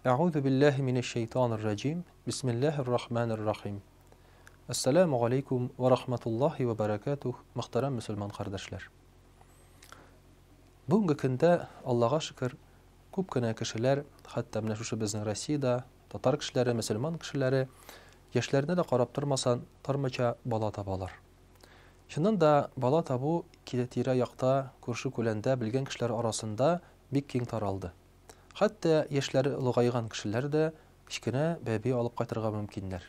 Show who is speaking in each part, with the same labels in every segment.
Speaker 1: Euzu billahi mineşşeytanirracim. Bismillahirrahmanirrahim. Esselamu aleyküm ve rahmetullahi ve berekatuh. Muhterem Müslüman kardeşler. Bugünkü günde Allah'a şükür köpkene kişiler, hatta menä şu bizning Rossiyada tatar kişileri, Müslüman kişileri yaşlarına da qarap durmasan tarmaça bala tabalar. Şundan da bala tabu tire yakta, kurşu kulende bilgen kişiler arasında bik keng taraldı. Hatta yaşları ulğaygan kişiler de kichkine bebi alıp qaytırga mümkinler.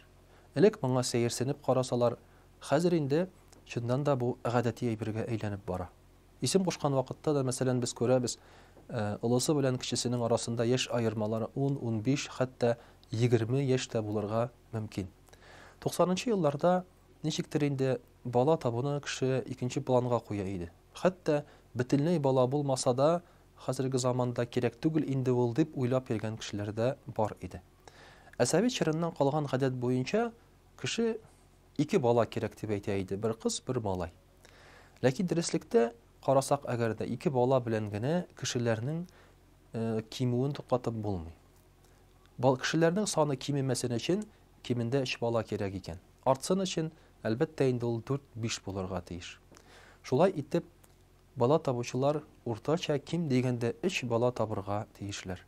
Speaker 1: Elek bana seyirsenip qarasalar, hazır indi şundan da bu gadatiye birge eylenip bara. İsim qoşqan vaqtda da mesela biz görəbiz, ılısı bilen kişisinin arasında yaş ayırmaları 10-15 hatta 20 yaşta bulurga mümkün. 90-cı yıllarda nişiktir indi bala tabını kişi ikinci planga koya idi. Hatta bitilney bala bulmasa da hazırki zamanda kerek tügül indi ol dip uylap bergen kişiler de var idi. Əsəbi çirindən qalğan gadet boyunca kişi iki bala kerek dip eytəydi. Bir kız, bir malay. Lakin derislikte qarasak əgər də iki bala bilen gene kişilərinin kimuğun toqatıp bulmuy. Kişilərinin sanı kimimesine için kiminde 3 bala kerek iken. Artsın için elbette indi ol 4-5 bulurga tiyiş. Şulay itip bala tabuçular ortaça kim degende 3 bala tabırga tiyişler.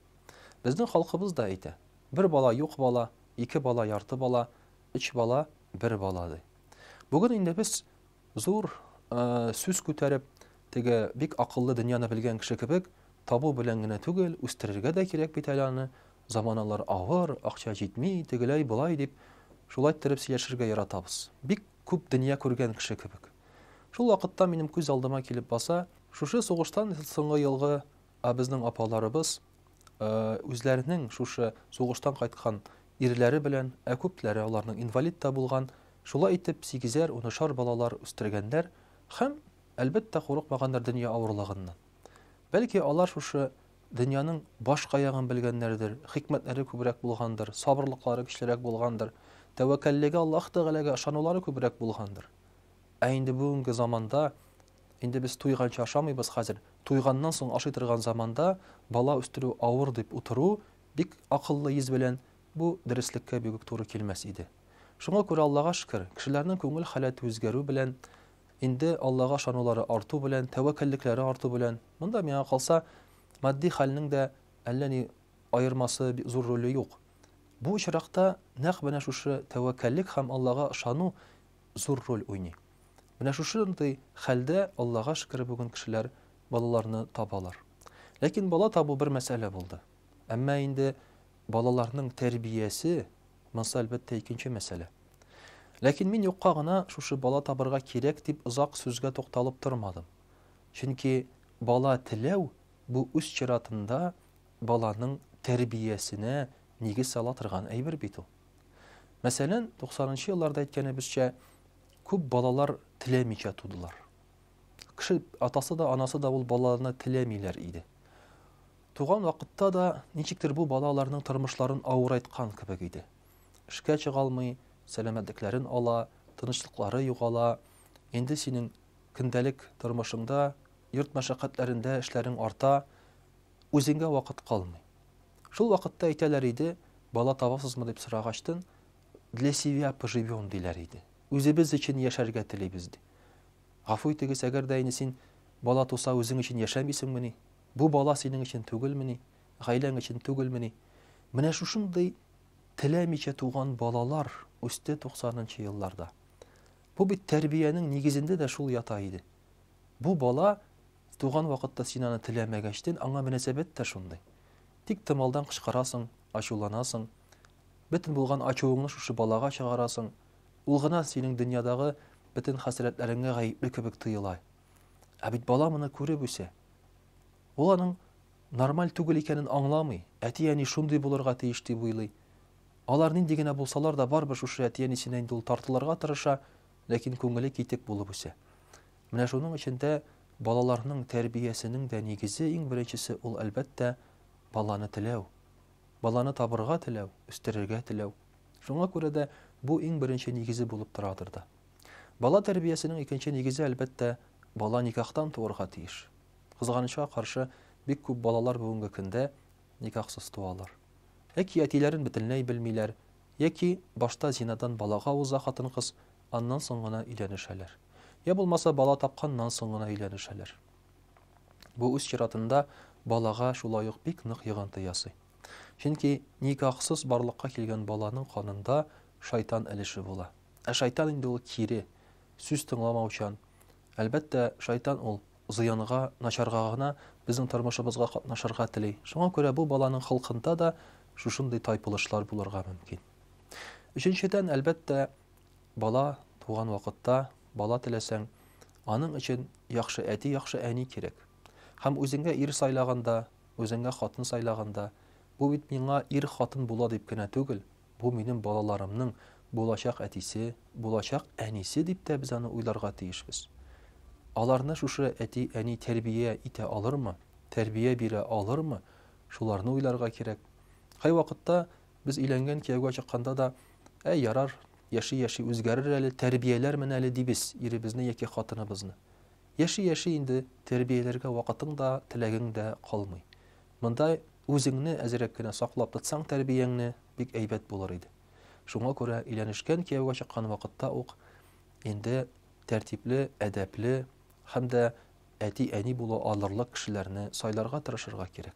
Speaker 1: Bizning halkımız da eydi. Bir bala yok bala, 2 bala yartı bala, 3 bala, 1 baladı. Bugün indi biz zor süs küterip tege bik akıllı dünyanı bilgen kişi kibik tabu bilengine tügel üstürürge de kerek bitalanı zamanalar ağır, akça jitmi, tegelay bulay dip şulay terip siyaşırga yaratabız. Bik küp dünya körgen kişi kibik. Şul vaqtda benim көз aldıma kelip basa, şuşu soğuştan soңгы yılgı bizning apalarыбыз özlerinin şuşu soğuştan qaytkan irleri bilen köpleri alarның invalid da bulgan, şula itip 8'er 10'şar balalar üstürgenler hem elbette korkmaganlar dünya ağırlığından. Belki alar şuşu dünyanın baş kayağın bilgenlerdir, hikmetleri kübrek bulgandır, sabırlıkları kişilerek bulgandır, tevekkelligi Allah Teala'ga ışanulары kübrek bulgandır. Indi bugünkü zamanda indi biz tuygança aşamayız hazır. Tuygandan soň aşıtırgan zamanda bala üstürü ağır dip uturu bik akıllı yiz bilen bu derislikke büyük toru kelmesi idi. Şuna göre Allah'a şükür, kişilerinin köngül halati özgeru bilen indi Allah'a şanulары artu bilen, tevekkellikleri artu bilen, bunda meňa kalsa maddi halinin de elleni ayırması bir zor rolü yok. Bu şirakta näq bana şuşu tevekkellik hem Allah'a şanu zor rol oynuyor. Менә шушындай хәлдә Аллаһка шөкер бүген кешеләр балаларны табалар. Ләкин бала табу бер мәсьәлә булды. Әмма инде балаларның тәрбиясе монсы әлбәттә икенче мәсьәлә. Ләкин мин юкка гына шушы бала табырга кирәк дип узак сүзгә токталып тормадым. Чөнки бала теләү бу үз чиратында баланың тәрбиясенә нигез сала торган әйбер бит ул. Мәсәлән, 90-нчы елларда әйткәнебезчә күп балалар tilemiçe tudular. Kişi atası da anası da ol balalarına tilemiler idi. Tuğan vakitta da niçiktir bu balalarının tırmışların ağır aytkan kibek idi. İşke çıgalmay, selametliklerin ala, tınışlıkları yuğala, endi senin gündelik tırmışında, yurt meşakkatlerinde işlerin arta, özünge vakit kalmay. Şul vakitta eyteler idi, bala tabasız mı deyip sıra kaçtın, для себя поживем diler idi. Үзебез için yaşarga tilebizdi. Гафу итегез, әгәр дә инде син бала туса үзең için яшәмисеңмени? Бу бала синең için түгелмени? Гаиләң için түгелмени? Менә шушындый теләмичә туган балалар үсте 90-нчы елларда. Бу бит тәрбиянең нигезендә дә шул ята иде. Бу бала туган вакытта син аны теләмәгәчтен аңа мөнәсәбәт тә шундый. Тик тымалдан кычкырасың, ачуланасың. Бөтен булган ачуыңны шушы балага чыгарасың. Ул гына синең дөньядагы бөтен хәсрәтләреңгә гаепле кебек тоела. Ә бит бала моны күреп үсә. Ул аның нормаль түгел икәнен аңламый. Әти-әни шундый булырга тиеш дип уйлый. Алар нинди генә булсалар да барбыр шушы әти-әнисенә инде ул тартылырга тырыша, ләкин күңеле китек булып үсә. Менә шуның өчен балаларның тәрбиясенең дә нигезе иң беренчесе ул әлбәттә баланы теләү. Баланы табырга теләү, үстерергә теләү. Шуңа күрә дә бу иң беренче нигезе булып торадыр да. Бала тәрбиясенең икенче нигезе әлбәттә бала никахтан туарга тиеш. Кызганычка каршы бик күп балалар бүгенге көндә никахсыз туалар. яки әтиләрен бөтенләй белмиләр, яки башта зинадан балага уза хатын-кыз, аннан соң гына өйләнешәләр. Я булмаса бала тапканнан соң гына өйләнешәләр. Бу үз чиратында балага шулай ук бик нык йогынты ясый. Чөнки никахсыз барлыкка килгән баланың канында шайтан элеше була. Шайтан инде ул кире, сүз тыңламаучан. Әлбәттә, шайтан ул зыянга, начарга гына безнең тормышыбызга катнашырга тели. Шуңа күрә бу баланың хылкында да шушындый тайпылышлар булырга мөмкин. Өченчедән, әлбәттә, бала туган вакытта, бала теләсәң, аның өчен яхшы әти, яхшы әни кирәк. Һәм үзеңгә ир сайлаганда, үзеңгә хатын сайлаганда, бу бит миңа ир хатын була дип кенә түгел, бу минем балаларымның булачак әтисе, булачак әнисе дип тә без аны уйларга тиешбез. Аларны шушы әти, әни тәрбия итә алырмы, тәрбия бирә алырмы, шуларны уйларга кирәк. Кай вакытта без өйләнгән кияүгә чыкканда да, ярар, яши-яши үзгәрер әле, тәрбияләр мен әле дибез иребезне яки хатыныбызны. Яши-яши инде тәрбияләргә вакытың да, теләгең дә калмый. Монда үзеңне әзрәк кенә саклап тотсаң тәрбияңне бик әйбәт булыр иде. Шуңа күрә өйләнешкән кияүгә чыккан вакытта ук инде тәртипле, әдәпле һәм дә әти-әни була алырлык кешеләрне сайларга тырышырга кирәк.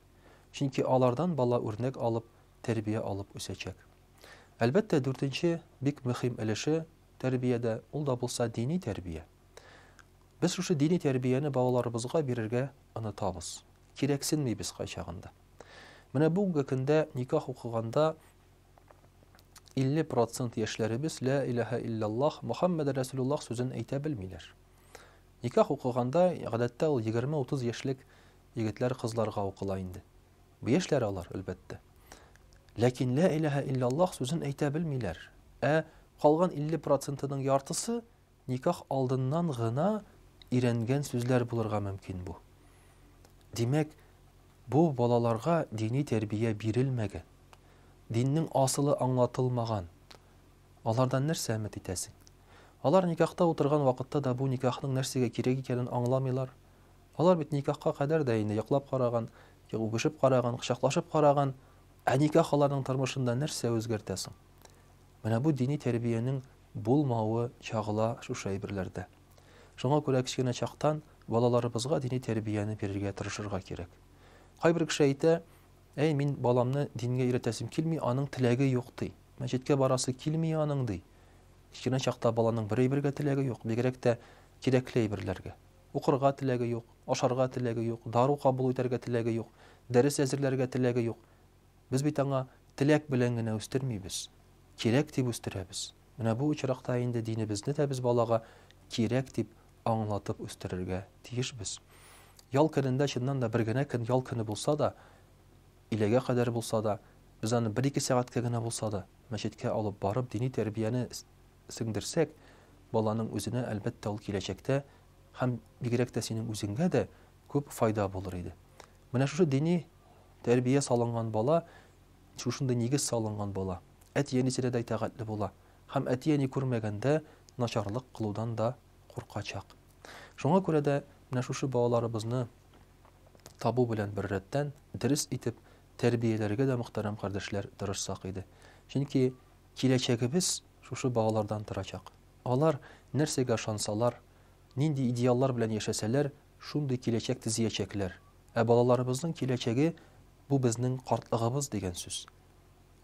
Speaker 1: Чөнки алардан бала үрнәк алып, тәрбия алып үсәчәк. Әлбәттә, 4нче бик мөһим өлеше тәрбиядә ул да булса дини тәрбия. Без шушы дини тәрбияне балаларыбызга бирергә онытабыз. Кирәксенмибез кайчагында. Менә бүгенге көндә никах укыганда 50% яшьләребез ла илаһа илляллаһ Мухаммад Расулуллаһ сүзен әйтә белмиләр. Никах укыганда гадәттә ул 20-30 яшьлек егетләр кызларга укыла инде. Бу яшьләр алар, әлбәттә. Ләкин ла илаһа илляллаһ сүзен әйтә белмиләр. Калган 50%-ның яртысы никах алдыннан гына ирәнгән сүзләр булырга мөмкин бу. Димәк, бу балаларга дини тәрбия бирелмәгән. Диннең асылы аңлатылмаган. Алардан нәрсә өмет итәсең? Алар никахта утырган вакытта да бу никахның нәрсәгә кирәк икәнен аңламыйлар. Алар бит никахка кадәр дә инде яклап караган, үбешеп караган, кочаклашып караган, никах аларның тормышында нәрсә үзгәртәсең? Менә бу дини тәрбиянең булмавы чагыла шушы әйберләрдә. Шуңа күрә кичкенә чактан балаларыбызга дини тәрбияне бирергә тырышырга кирәк. Кайбер кеше әйтә, мин баламны дингә өйрәтәсем килми, аның теләге юк ди. Мәчеткә барасы килми аның ди. Кичкенә чакта баланың бер әйбергә теләге юк, бигрәк тә кирәкле әйберләргә. Укырга теләге юк, ашарга теләге юк, дару кабул итәргә теләге юк, дәрес әзерләргә теләге юк. Без бит аңа теләк белән генә үстермибез. Кирәк дип үстерәбез. Менә бу очракта инде динебезне дә без балага кирәк дип аңлатып үстерергә тиешбез. Ял көнендә чыннан да бер генә көн ял көне булса да, иләгә кадәр булса да, без аны 1-2 сәгатькә генә булса да, мәчеткә алып барып дини тәрбияне сеңдерсәк, баланың үзенә әлбәттә ул киләчәктә һәм бигрәк тә синең үзеңгә дә күп файда булыр иде. Менә шушы дини тәрбия салынган бала, шушында нигез салынган бала, әти-әнисенә дә итәгатьле була һәм әти-әни күрмәгәндә начарлык кылудан да куркачак. Шуңа күрә дә менә шушы балаларыбызны табу белән бер рәттән дөрес итеп тәрбияләргә дә мөхтәрәм кардәшләр тырышсак иде. Чөнки киләчәгебез шушы балалардан торачак. Алар нәрсәгә ышансалар, нинди идеаллар белән яшәсәләр, шундый киләчәк төзиячәкләр. Балаларыбызның киләчәге бу безнең картлыгыбыз дигән сүз.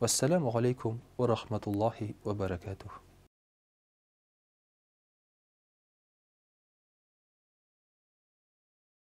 Speaker 1: Вассаламу алейкум ва рахматуллаһи ва баракатуһ.